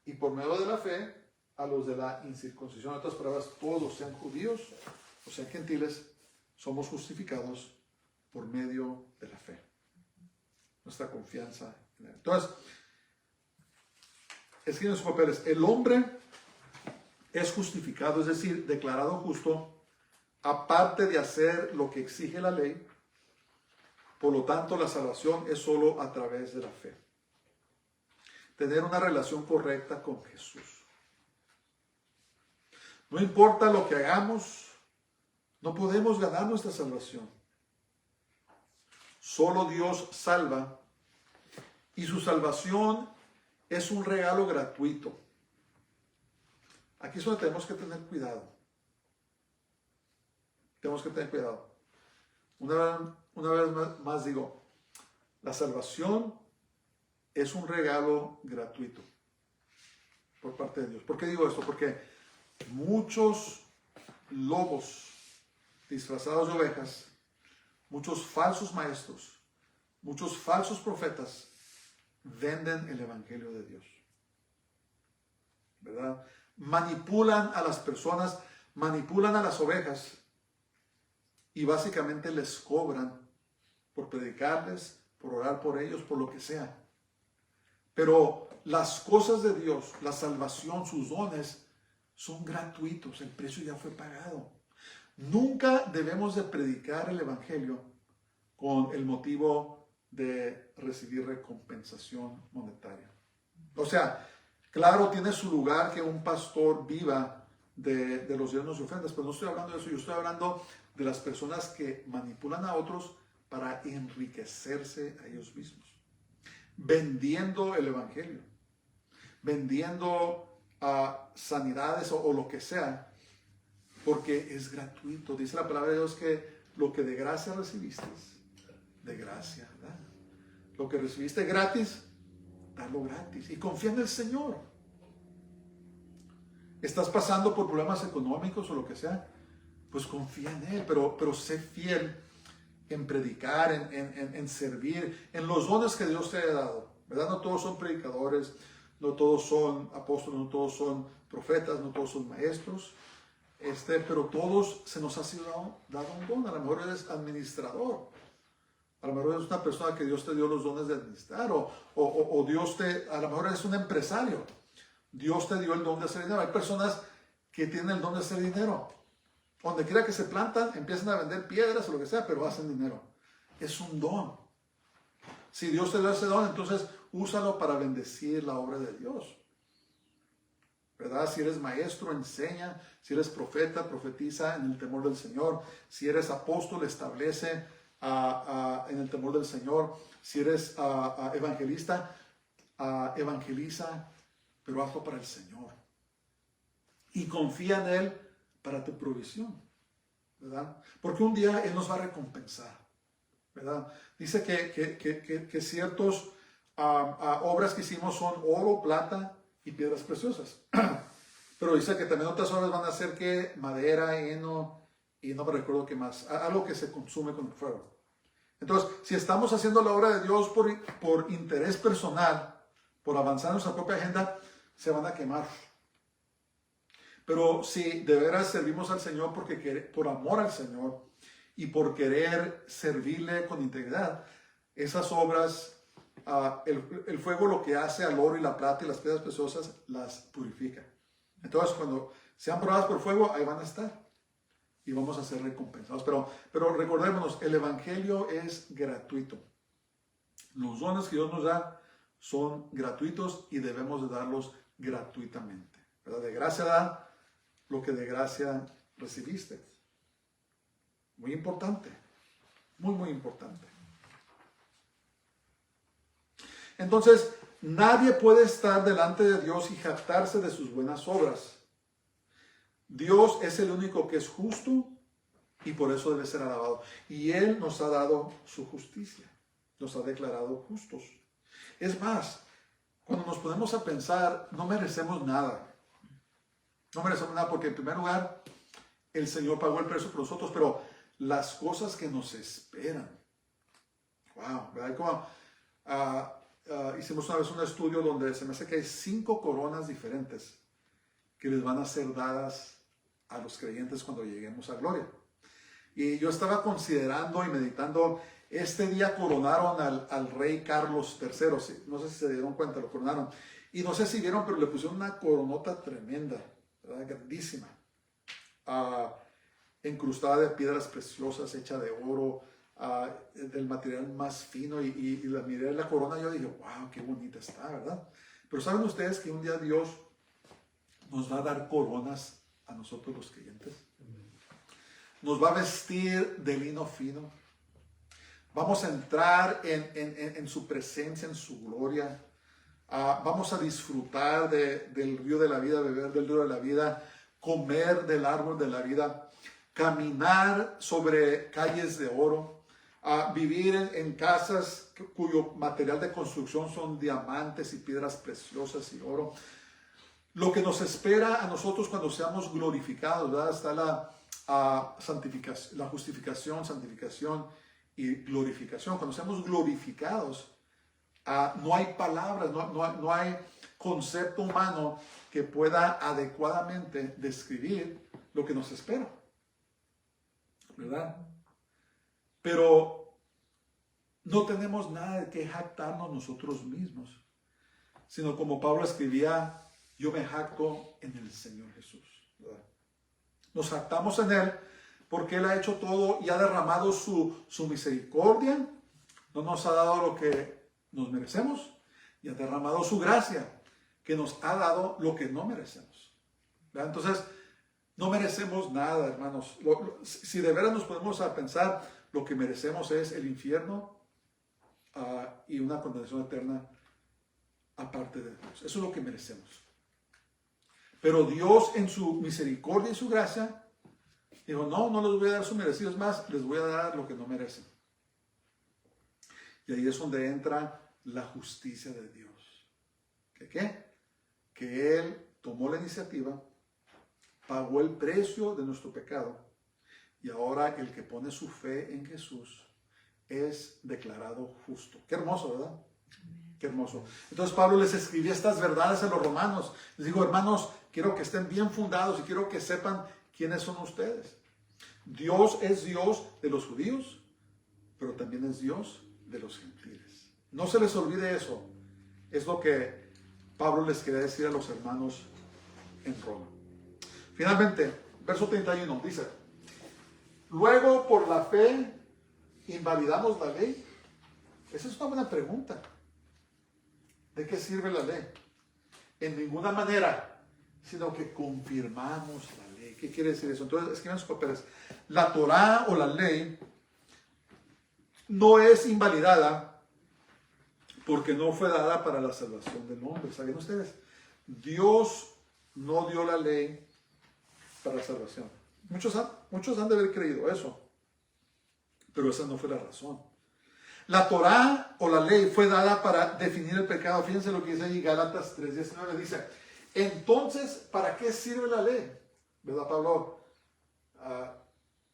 y por medio de la fe a los de la incircuncisión. En otras palabras, todos, sean judíos o sean gentiles, somos justificados por medio de la fe. Nuestra confianza en Él. Entonces, escriben sus papeles, el hombre es justificado, es decir, declarado justo, aparte de hacer lo que exige la ley. Por lo tanto, la salvación es solo a través de la fe. Tener una relación correcta con Jesús. No importa lo que hagamos, no podemos ganar nuestra salvación. Solo Dios salva y su salvación es un regalo gratuito. Aquí es donde tenemos que tener cuidado. Tenemos que tener cuidado. Una vez más digo, la salvación es un regalo gratuito por parte de Dios. ¿Por qué digo esto? Porque muchos lobos disfrazados de ovejas, muchos falsos maestros, muchos falsos profetas venden el evangelio de Dios, ¿verdad? Manipulan a las personas, manipulan a las ovejas y básicamente les cobran por predicarles, por orar por ellos, por lo que sea. Pero las cosas de Dios, la salvación, sus dones, son gratuitos, el precio ya fue pagado. Nunca debemos de predicar el evangelio con el motivo de recibir recompensación monetaria. O sea, claro, tiene su lugar que un pastor viva de los diezmos y ofrendas, pero no estoy hablando de eso, yo estoy hablando de las personas que manipulan a otros para enriquecerse a ellos mismos, vendiendo el evangelio, vendiendo sanidades o lo que sea, porque es gratuito. Dice la palabra de Dios que lo que de gracia recibiste, de gracia, ¿verdad? Lo que recibiste gratis, dalo gratis y confía en el Señor. Estás pasando por problemas económicos o lo que sea, pues confía en Él, pero sé fiel en predicar, en servir, en los dones que Dios te ha dado, ¿verdad? No todos son predicadores, no todos son apóstoles, no todos son profetas, no todos son maestros, pero todos se nos ha sido dado un don. A lo mejor eres administrador, a lo mejor eres una persona que Dios te dio los dones de administrar, o a lo mejor eres un empresario, Dios te dio el don de hacer dinero. Hay personas que tienen el don de hacer dinero. Donde quiera que se plantan, empiezan a vender piedras o lo que sea, pero hacen dinero. Es un don. Si Dios te dio ese don, entonces úsalo para bendecir la obra de Dios, ¿verdad? Si eres maestro, enseña. Si eres profeta, profetiza en el temor del Señor. Si eres apóstol, establece en el temor del Señor. Si eres evangelista, evangeliza, pero hazlo para el Señor. Y confía en Él para tu provisión, ¿verdad? Porque un día Él nos va a recompensar, ¿verdad? Dice que ciertas obras que hicimos son oro, plata y piedras preciosas. Pero dice que también otras obras van a ser que madera, heno y no me recuerdo qué más, algo que se consume con el fuego. Entonces, si estamos haciendo la obra de Dios por interés personal, por avanzar en nuestra propia agenda, se van a quemar. Pero si de veras servimos al Señor por amor al Señor y por querer servirle con integridad, esas obras, el fuego lo que hace al oro y la plata y las piedras preciosas, las purifica. Entonces, cuando sean probadas por fuego, ahí van a estar y vamos a ser recompensados. Pero recordémonos, el evangelio es gratuito. Los dones que Dios nos da son gratuitos y debemos de darlos gratuitamente, ¿verdad? De gracia da lo que de gracia recibiste. Muy importante, muy, muy importante. Entonces, nadie puede estar delante de Dios y jactarse de sus buenas obras. Dios es el único que es justo y por eso debe ser alabado. Y Él nos ha dado su justicia, nos ha declarado justos. Es más, cuando nos ponemos a pensar, no merecemos nada. No merecemos nada porque en primer lugar, el Señor pagó el precio por nosotros, pero las cosas que nos esperan. Wow, ¿verdad? Como, hicimos una vez un estudio donde se me hace que hay 5 coronas diferentes que les van a ser dadas a los creyentes cuando lleguemos a gloria. Y yo estaba considerando y meditando, este día coronaron al rey Carlos III, no sé si se dieron cuenta, lo coronaron. Y no sé si vieron, pero le pusieron una coronota tremenda, ¿verdad? Grandísima, incrustada de piedras preciosas, hecha de oro, del material más fino. Y la miré la corona y yo dije, wow, qué bonita está, ¿verdad? Pero ¿saben ustedes que un día Dios nos va a dar coronas a nosotros los creyentes? Nos va a vestir de lino fino. Vamos a entrar en su presencia, en su gloria. Vamos a disfrutar del río de la vida, beber del río de la vida, comer del árbol de la vida, caminar sobre calles de oro, vivir en casas cuyo material de construcción son diamantes y piedras preciosas y oro. Lo que nos espera a nosotros cuando seamos glorificados, ¿verdad? Está la justificación, santificación y glorificación. Cuando seamos glorificados, no hay palabras, no hay concepto humano que pueda adecuadamente describir lo que nos espera, ¿verdad? Pero no tenemos nada de qué jactarnos nosotros mismos, sino como Pablo escribía, yo me jacto en el Señor Jesús, ¿verdad? Nos jactamos en Él porque Él ha hecho todo y ha derramado su misericordia, no nos ha dado lo que nos merecemos, y ha derramado su gracia, que nos ha dado lo que no merecemos, ¿verdad? Entonces, no merecemos nada, hermanos. Si de veras nos ponemos a pensar, lo que merecemos es el infierno y una condenación eterna aparte de Dios. Eso es lo que merecemos. Pero Dios, en su misericordia y su gracia, dijo, no les voy a dar su merecido, es más, les voy a dar lo que no merecen. Y ahí es donde entra la justicia de Dios. ¿Qué? Que Él tomó la iniciativa, pagó el precio de nuestro pecado, y ahora el que pone su fe en Jesús es declarado justo. Qué hermoso, ¿verdad? Qué hermoso. Entonces Pablo les escribía estas verdades a los romanos. Les digo, hermanos, quiero que estén bien fundados y quiero que sepan quiénes son ustedes. Dios es Dios de los judíos, pero también es Dios de los gentiles. No se les olvide eso. Es lo que Pablo les quería decir a los hermanos en Roma. Finalmente, verso 31 dice, luego por la fe invalidamos la ley. Esa es una buena pregunta. ¿De qué sirve la ley? En ninguna manera, sino que confirmamos la ley. ¿Qué quiere decir eso? Entonces, escriban sus papeles. La Torá o la ley no es invalidada porque no fue dada para la salvación del hombre. ¿Saben ustedes? Dios no dio la ley para la salvación. Muchos han de haber creído eso, pero esa no fue la razón. La Torá o la ley fue dada para definir el pecado. Fíjense lo que dice ahí Gálatas 3:19. Dice, entonces, ¿para qué sirve la ley? ¿Verdad, Pablo?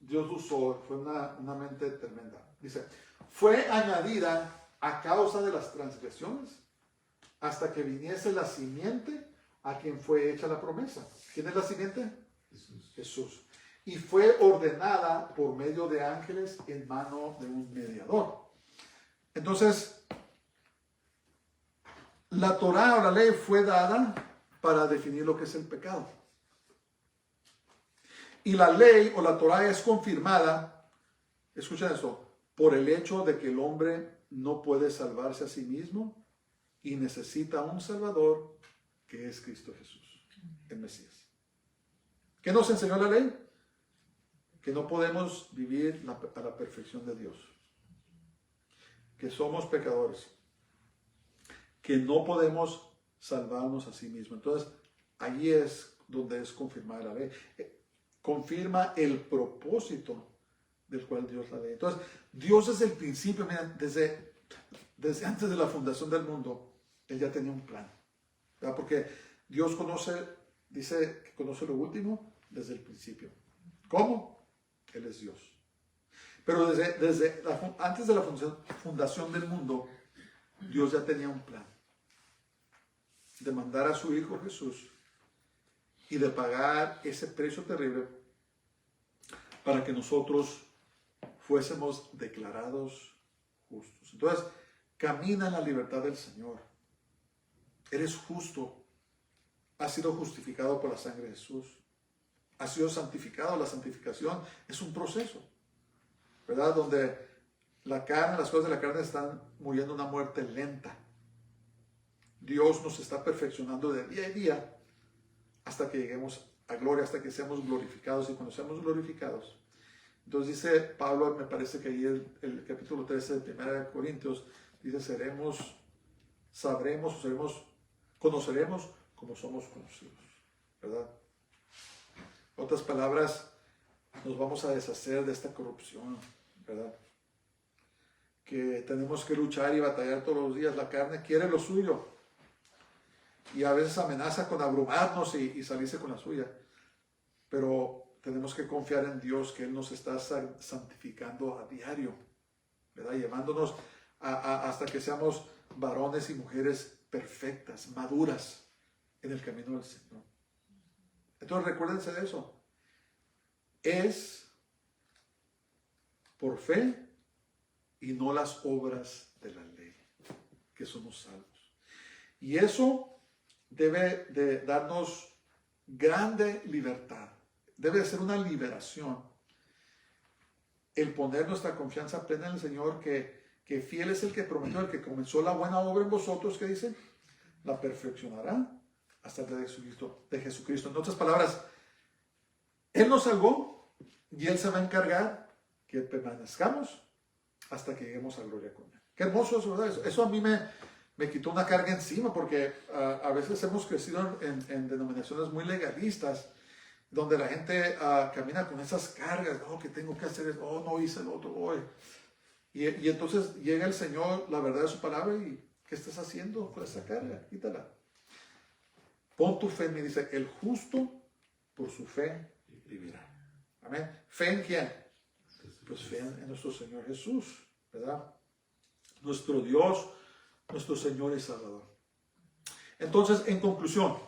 Dios usó, fue una mente tremenda. Dice, fue añadida a causa de las transgresiones hasta que viniese la simiente a quien fue hecha la promesa. ¿Quién es la simiente? Jesús. Y fue ordenada por medio de ángeles en mano de un mediador. Entonces, la Torá o la ley fue dada para definir lo que es el pecado. Y la ley o la Torá es confirmada, escuchen esto, por el hecho de que el hombre no puede salvarse a sí mismo y necesita un Salvador que es Cristo Jesús, el Mesías. ¿Qué nos enseñó la ley? Que no podemos vivir a la perfección de Dios. Que somos pecadores. Que no podemos salvarnos a sí mismos. Entonces, ahí es donde es confirmada la ley. Confirma el propósito del cual Dios la ley. Entonces, Dios desde el principio, miren, desde antes de la fundación del mundo, Él ya tenía un plan. ¿Verdad? Porque Dios dice que conoce lo último desde el principio. ¿Cómo? Él es Dios. Pero antes de la fundación del mundo, Dios ya tenía un plan. De mandar a su Hijo Jesús y de pagar ese precio terrible para que nosotros fuésemos declarados justos. Entonces, camina en la libertad del Señor. eres justo, has sido justificado por la sangre de Jesús, has sido santificado. La santificación es un proceso, ¿verdad? Donde la carne, las cosas de la carne están muriendo una muerte lenta. Dios nos está perfeccionando de día en día hasta que lleguemos a gloria, hasta que seamos glorificados. Y cuando seamos glorificados, entonces dice Pablo, me parece que ahí el capítulo 13 de 1 Corintios, dice, sabremos, conoceremos como somos conocidos, ¿verdad? En otras palabras, nos vamos a deshacer de esta corrupción, ¿verdad? Que tenemos que luchar y batallar todos los días. La carne quiere lo suyo y a veces amenaza con abrumarnos y salirse con la suya, pero tenemos que confiar en Dios, que Él nos está santificando a diario, ¿verdad? Llevándonos hasta que seamos varones y mujeres perfectas, maduras en el camino del Señor. Entonces recuérdense de eso. Es por fe y no las obras de la ley que somos salvos. Y eso debe de darnos grande libertad. Debe de ser una liberación. El poner nuestra confianza plena en el Señor, que fiel es el que prometió, el que comenzó la buena obra en vosotros, que dice, la perfeccionará hasta el día de Jesucristo. En otras palabras, Él nos salvó y Él se va a encargar que permanezcamos hasta que lleguemos a gloria con Él. Qué hermoso eso, ¿verdad? Eso a mí me quitó una carga encima, porque a veces hemos crecido en denominaciones muy legalistas, donde la gente camina con esas cargas, no, que tengo que hacer, oh, no hice el otro hoy. Y entonces llega el Señor, la verdad de su palabra, y ¿qué estás haciendo con esa carga? Quítala. Pon tu fe en mí, dice, el justo por su fe vivirá. Amén. ¿Fe en quién? Pues fe en nuestro Señor Jesús, ¿verdad? Nuestro Dios, nuestro Señor y Salvador. Entonces, en conclusión,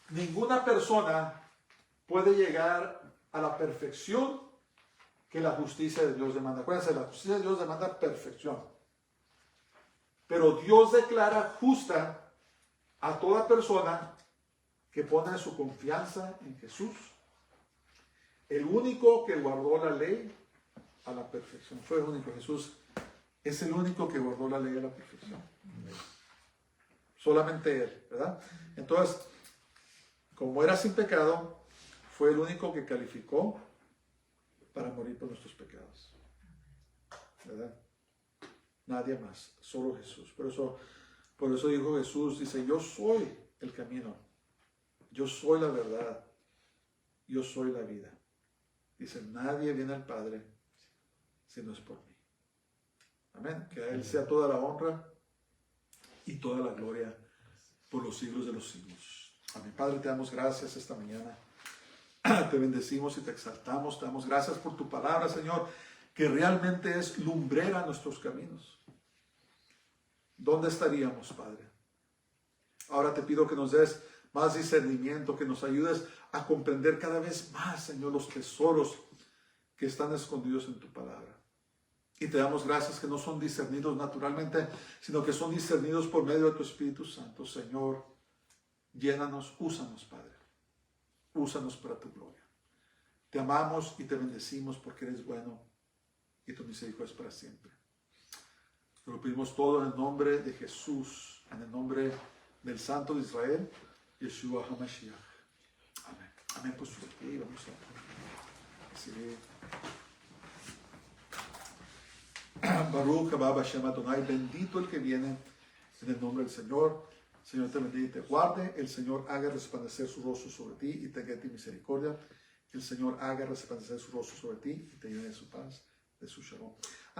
ninguna persona puede llegar a la perfección que la justicia de Dios demanda. Acuérdense, la justicia de Dios demanda perfección. Pero Dios declara justa a toda persona que pone su confianza en Jesús, el único que guardó la ley a la perfección. Fue el único. Jesús es el único que guardó la ley a la perfección. Solamente Él, ¿verdad? Entonces, como era sin pecado, fue el único que calificó para morir por nuestros pecados, ¿verdad? Nadie más, solo Jesús. Por eso dijo Jesús, dice, yo soy el camino, yo soy la verdad, yo soy la vida. Dice, nadie viene al Padre si no es por mí. Amén. Que a Él sea toda la honra y toda la gloria por los siglos de los siglos. Amén. Padre, te damos gracias esta mañana. Te bendecimos y te exaltamos. Te damos gracias por tu palabra, Señor, que realmente es lumbrera a nuestros caminos. ¿Dónde estaríamos, Padre? Ahora te pido que nos des más discernimiento, que nos ayudes a comprender cada vez más, Señor, los tesoros que están escondidos en tu palabra. Y te damos gracias que no son discernidos naturalmente, sino que son discernidos por medio de tu Espíritu Santo. Señor, llénanos, úsanos, Padre. Úsanos para tu gloria. Te amamos y te bendecimos porque eres bueno y tu misericordia es para siempre. Te lo pedimos todo en el nombre de Jesús, en el nombre del Santo de Israel, Yeshua HaMashiach. Amén. Amén. Pues aquí vamos a recibir. Baruch haba Hashem Adonai, bendito el que viene en el nombre del Señor. Señor te bendiga y te guarde. El Señor haga resplandecer su rostro sobre ti y tenga de ti misericordia. El Señor haga resplandecer su rostro sobre ti y te llene de su paz, de su shalom.